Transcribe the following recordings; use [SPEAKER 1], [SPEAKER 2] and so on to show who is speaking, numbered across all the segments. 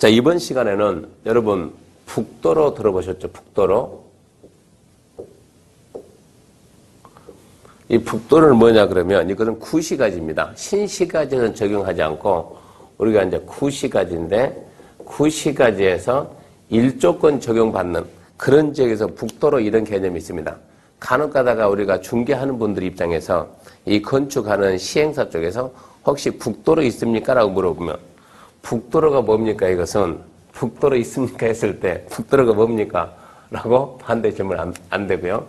[SPEAKER 1] 자, 이번 시간에는 여러분 북도로 들어보셨죠? 북도로. 이 북도는 뭐냐 그러면 이것은 구시가지입니다. 신시가지는 적용하지 않고 우리가 이제 구시가지인데 구시가지에서 일조권 적용받는 그런 지역에서 북도로 이런 개념이 있습니다. 간혹 가다가 우리가 중개하는 분들 입장에서 이 건축하는 시행사 쪽에서 혹시 북도로 있습니까? 라고 물어보면 북도로가 뭡니까? 이것은 북도로 있습니까? 했을 때 북도로가 뭡니까? 라고 반대 질문 안 되고요.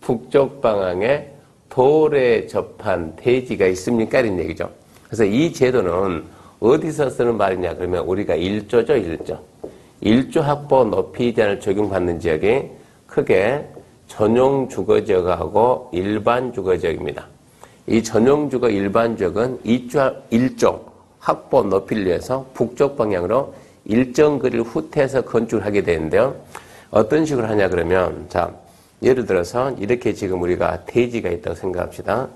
[SPEAKER 1] 북쪽 방향에 돌에 접한 대지가 있습니까? 이런 얘기죠. 그래서 이 제도는 어디서 쓰는 말이냐 그러면 우리가 1조죠. 1조. 1조 확보 높이 제한을 적용받는 지역이 크게 전용 주거지역하고 일반 주거지역입니다. 이 전용 주거 일반 지역은 1조 확보 높이를 위해서 북쪽 방향으로 일정 거리를 후퇴해서 건축을 하게 되는데요. 어떤 식으로 하냐 그러면 자 예를 들어서 이렇게 지금 우리가 대지가 있다고 생각합시다.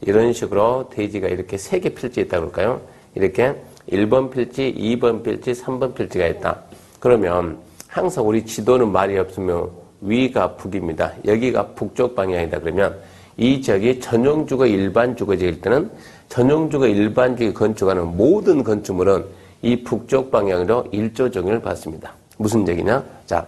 [SPEAKER 1] 이런 식으로 대지가 이렇게 3개 필지 있다고 할까요? 이렇게 1번 필지, 2번 필지, 3번 필지가 있다. 그러면 항상 우리 지도는 말이 없으면 위가 북입니다. 여기가 북쪽 방향이다. 그러면 이 지역이 전용주거 일반 주거지일 때는 전용주거 일반 주거 건축하는 모든 건축물은 이 북쪽 방향으로 1조 적용을 받습니다. 무슨 얘기냐? 자,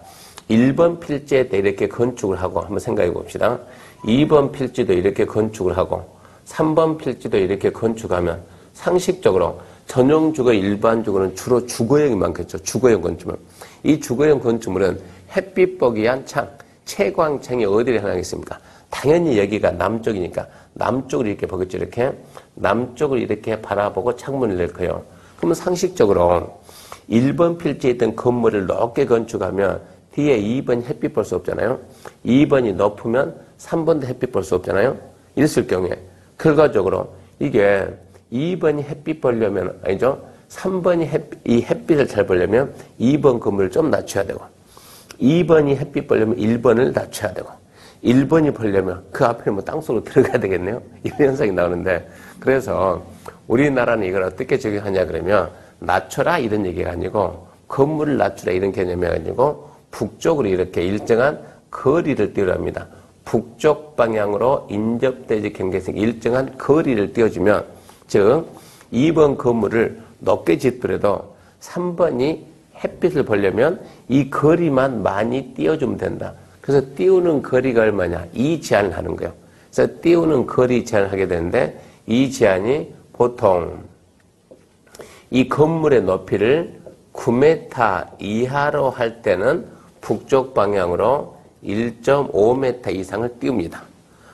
[SPEAKER 1] 1번 필지에 이렇게 건축을 하고 한번 생각해 봅시다. 2번 필지도 이렇게 건축을 하고 3번 필지도 이렇게 건축하면 상식적으로 전용주거 일반주거는 주로 주거형이 많겠죠. 주거형 건축물. 이 주거형 건축물은 햇빛 보기 위한 창, 채광창이 어디를 향하겠습니까? 당연히 여기가 남쪽이니까 남쪽을 이렇게 보겠죠. 이렇게 남쪽을 이렇게 바라보고 창문을 넣고요. 그러면 상식적으로 1번 필지에 있던 건물을 높게 건축하면 뒤에 2번 햇빛 볼 수 없잖아요. 2번이 높으면 3번도 햇빛 볼 수 없잖아요. 이랬을 경우에 결과적으로 이게 2번이 햇빛 보려면 아니죠. 3번이 이 햇빛을 잘 보려면 2번 건물을 좀 낮춰야 되고 2번이 햇빛 보려면 1번을 낮춰야 되고 1번이 보려면 그 앞에 뭐 땅속으로 들어가야 되겠네요. 이런 현상이 나오는데 그래서 우리나라는 이걸 어떻게 적용하냐 그러면 낮춰라 이런 얘기가 아니고 건물을 낮추라 이런 개념이 아니고 북쪽으로 이렇게 일정한 거리를 띄우랍니다. 북쪽 방향으로 인접대지 경계선 일정한 거리를 띄워주면 즉 2번 건물을 높게 짓더라도 3번이 햇빛을 보려면 이 거리만 많이 띄워주면 된다. 그래서 띄우는 거리가 얼마냐? 이 제한을 하는 거예요. 그래서 띄우는 거리 제한을 하게 되는데 이 제한이 보통 이 건물의 높이를 9m 이하로 할 때는 북쪽 방향으로 1.5m 이상을 띄웁니다.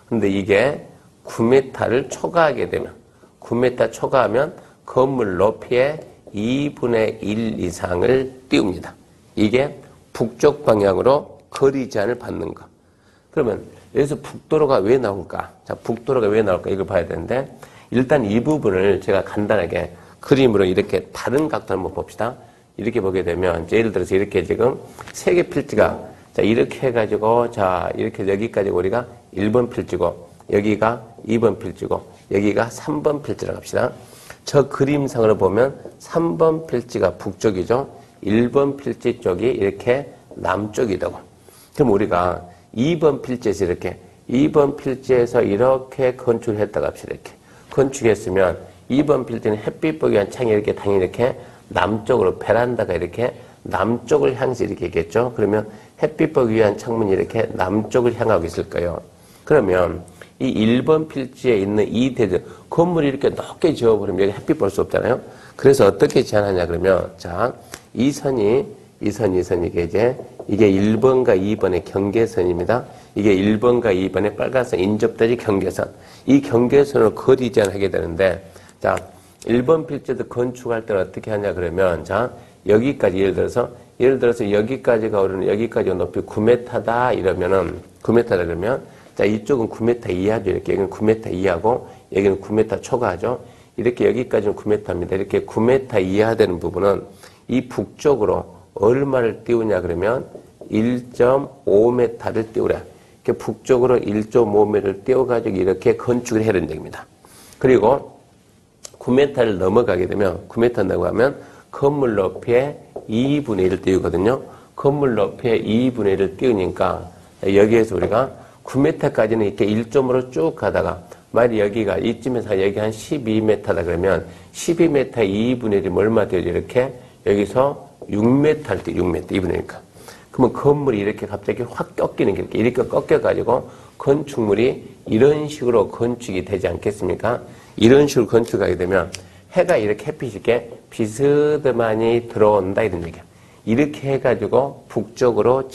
[SPEAKER 1] 그런데 이게 9m를 초과하게 되면 9m 초과하면 건물 높이의 2분의 1 이상을 띄웁니다. 이게 북쪽 방향으로 거리 제한을 받는 거. 그러면 여기서 북도로가 왜 나올까? 자, 북도로가 왜 나올까? 이걸 봐야 되는데 일단 이 부분을 제가 간단하게 그림으로 이렇게 다른 각도 한번 봅시다. 이렇게 보게 되면 예를 들어서 이렇게 지금 3개 필지가 자 이렇게 해가지고 자 이렇게 여기까지 우리가 1번 필지고 여기가 2번 필지고 여기가 3번 필지라고 합시다. 저 그림상으로 보면 3번 필지가 북쪽이죠. 1번 필지 쪽이 이렇게 남쪽이 되고 그럼 우리가 2번 필지에서 이렇게 2번 필지에서 이렇게 건축을 했다고 합시다. 이렇게 건축했으면 2번 필지는 햇빛 보기 위한 창이 이렇게 당연히 이렇게 남쪽으로 베란다가 이렇게 남쪽을 향해서 이렇게 있겠죠. 그러면 햇빛 보기 위한 창문이 이렇게 남쪽을 향하고 있을 거예요. 그러면 이 1번 필지에 있는 이 대지 건물이 이렇게 높게 지어버리면 여기 햇빛 볼 수 없잖아요. 그래서 어떻게 제한하냐 그러면 자 이 선이 이게 이제 이게 1번과 2번의 경계선입니다. 이게 1번과 2번의 빨간선 인접대지 경계선. 이 경계선을 거리 제한하게 되는데 자 1번 필지도 건축할 때는 어떻게 하냐 그러면 자 여기까지 예를 들어서 여기까지가 오르는 여기까지가 높이 9m다 이러면은 9m다 그러면 자 이쪽은 9m 이하죠. 이렇게 여기는 9m 이하고 여기는 9m 초과하죠. 이렇게 여기까지는 9m입니다. 이렇게 9m 이하 되는 부분은 이 북쪽으로 얼마를 띄우냐 그러면 1.5m를 띄우라. 이렇게 북쪽으로 1.5m를 띄워가지고 이렇게 건축을 해야 되는 얘기입니다. 그리고 9m를 넘어가게 되면 9m 넘어가면 건물 높이의 2분의 1을 띄우거든요. 건물 높이에 2분의 1을 띄우니까 여기에서 우리가 9m까지는 이렇게 1점으로 쭉 가다가 만약 여기가 이쯤에서 여기 한 12m다 그러면 12m의 2분의 1이 얼마 되죠? 이렇게 여기서 6m 할 때 6m 2분의 1이니까. 그러면 건물이 이렇게 갑자기 확 꺾이는 게 이렇게 꺾여가지고 건축물이 이런 식으로 건축이 되지 않겠습니까? 이런 식으로 건축하게 되면 해가 이렇게 햇빛이 이렇게 비스듬하니 들어온다 이런 얘기야. 이렇게 해가지고 북쪽으로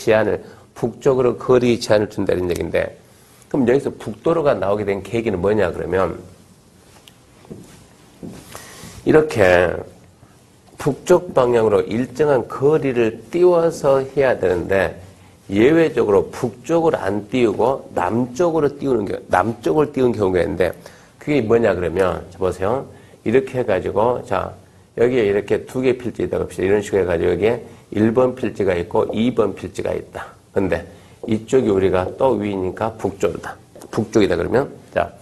[SPEAKER 1] 거리 제한을 준다 이런 얘기인데 그럼 여기서 북도로가 나오게 된 계기는 뭐냐 그러면 이렇게 북쪽 방향으로 일정한 거리를 띄워서 해야 되는데 예외적으로 북쪽으로 안 띄우고 남쪽으로 띄우는 경우가 있는데 그게 뭐냐 그러면 자 보세요. 이렇게 해가지고 자 여기에 이렇게 두 개 필지 있다고 합시다. 이런 식으로 해가지고 여기에 1번 필지가 있고 2번 필지가 있다. 근데 이쪽이 우리가 또 위니까 북쪽이다 그러면 자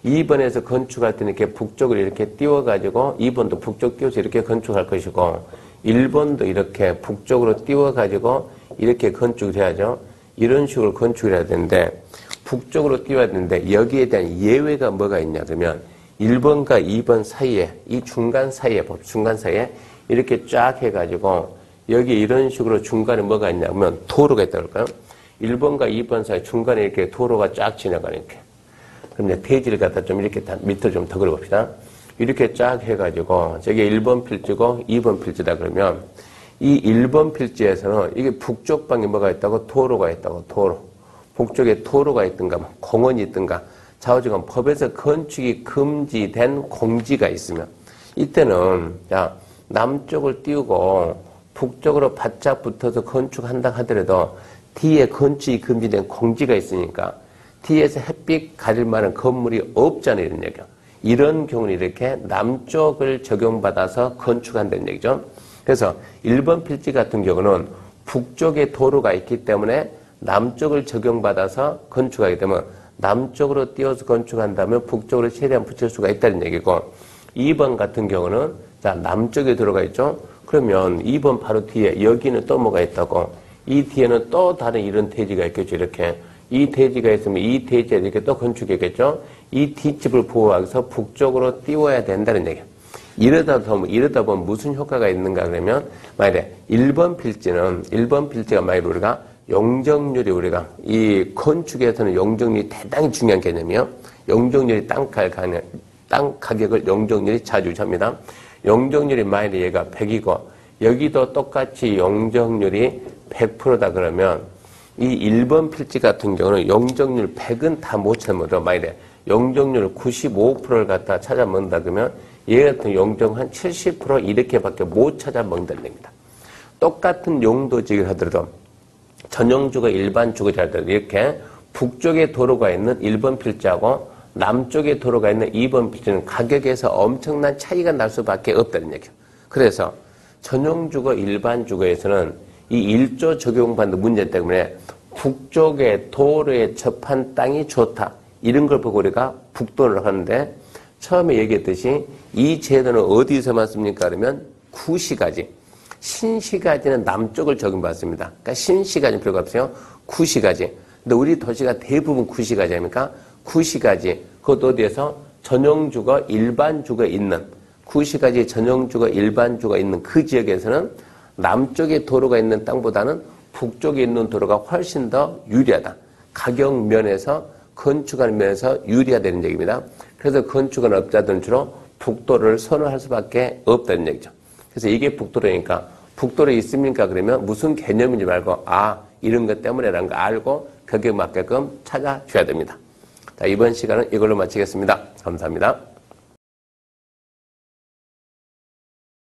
[SPEAKER 1] 2번에서 건축할 때는 이렇게 북쪽을 이렇게 띄워가지고 2번도 북쪽 띄워서 이렇게 건축할 것이고 1번도 이렇게 북쪽으로 띄워가지고 이렇게 건축을 해야죠. 이런 식으로 건축을 해야 되는데 북쪽으로 띄워야 되는데 여기에 대한 예외가 뭐가 있냐 그러면 1번과 2번 사이에 이 중간 사이에 이렇게 쫙 해가지고 여기 이런 식으로 중간에 뭐가 있냐 그러면 도로가 있다고 할까요? 1번과 2번 사이 중간에 이렇게 도로가 쫙 지나가는 이렇게. 그럼 이제 대지를 갖다 좀 이렇게 밑으로 좀 더 그려봅시다. 이렇게 쫙 해가지고 저게 1번 필지고 2번 필지다 그러면 이 1번 필지에서는 이게 북쪽 방에 뭐가 있다고? 도로가 있다고, 도로. 북쪽에 도로가 있든가, 공원이 있든가, 좌우지간 법에서 건축이 금지된 공지가 있으면 이때는 야 남쪽을 띄우고 북쪽으로 바짝 붙어서 건축한다 하더라도 뒤에 건축이 금지된 공지가 있으니까 뒤에서 햇빛 가릴 만한 건물이 없잖아요. 이런 얘기죠. 이런 경우는 이렇게 남쪽을 적용받아서 건축한다는 얘기죠. 그래서 1번 필지 같은 경우는 북쪽에 도로가 있기 때문에 남쪽을 적용받아서 건축하게 되면 남쪽으로 띄워서 건축한다면 북쪽으로 최대한 붙일 수가 있다는 얘기고 2번 같은 경우는 자 남쪽에 도로가 있죠. 그러면 2번 바로 뒤에 여기는 또 뭐가 있다고 이 뒤에는 또 다른 이런 대지가 있겠죠. 이렇게 이 대지가 있으면 이 대지에 이렇게 또 건축이겠죠. 이 뒷집을 보호하기 위해서 북쪽으로 띄워야 된다는 얘기예요. 이러다 보면 무슨 효과가 있는가 그러면 만약에 1번 필지가 만약에 우리가 용적률이 우리가 이 건축에서는 용적률이 대단히 중요한 개념이에요. 용적률이 땅 가격을 용적률이 좌지우지합니다. 용적률이 만약에 얘가 100이고 여기도 똑같이 용적률이 100%다 그러면 이 1번 필지 같은 경우는 용적률 100은 다 못 찾아먹어도 만약에 용적률 95%를 갖다 찾아먹는다 그러면 얘 같은 용적 한 70% 이렇게밖에 못 찾아먹는다는 얘기입니다. 똑같은 용도지를 하더라도 전용주거 일반 주거지 하더라도 이렇게 북쪽에 도로가 있는 1번 필지하고 남쪽에 도로가 있는 2번 필지는 가격에서 엄청난 차이가 날 수밖에 없다는 얘기예요. 그래서 전용주거 일반 주거에서는 이 1조 적용받는 문제 때문에 북쪽의 도로에 접한 땅이 좋다. 이런 걸 보고 우리가 북도를 하는데 처음에 얘기했듯이 이 제도는 어디서만 씁니까? 그러면 구시가지. 신시가지는 남쪽을 적용받습니다. 그러니까 신시가지는 필요가 없어요. 구시가지. 근데 우리 도시가 대부분 구시가지 아닙니까? 구시가지. 그것도 어디에서 전용주거 일반주거에 있는 구시가지 전용주거 일반주거에 있는 그 지역에서는 남쪽에 도로가 있는 땅보다는 북쪽에 있는 도로가 훨씬 더 유리하다. 가격 면에서 건축하는 면에서 유리하다는 얘기입니다. 그래서 건축하는 업자들은 주로 북도로를 선호할 수밖에 없다는 얘기죠. 그래서 이게 북도로니까 북도로에 있습니까? 그러면 무슨 개념인지 말고 이런 것 때문에라는 거 알고 거기에 맞게끔 찾아줘야 됩니다. 자, 이번 시간은 이걸로 마치겠습니다. 감사합니다.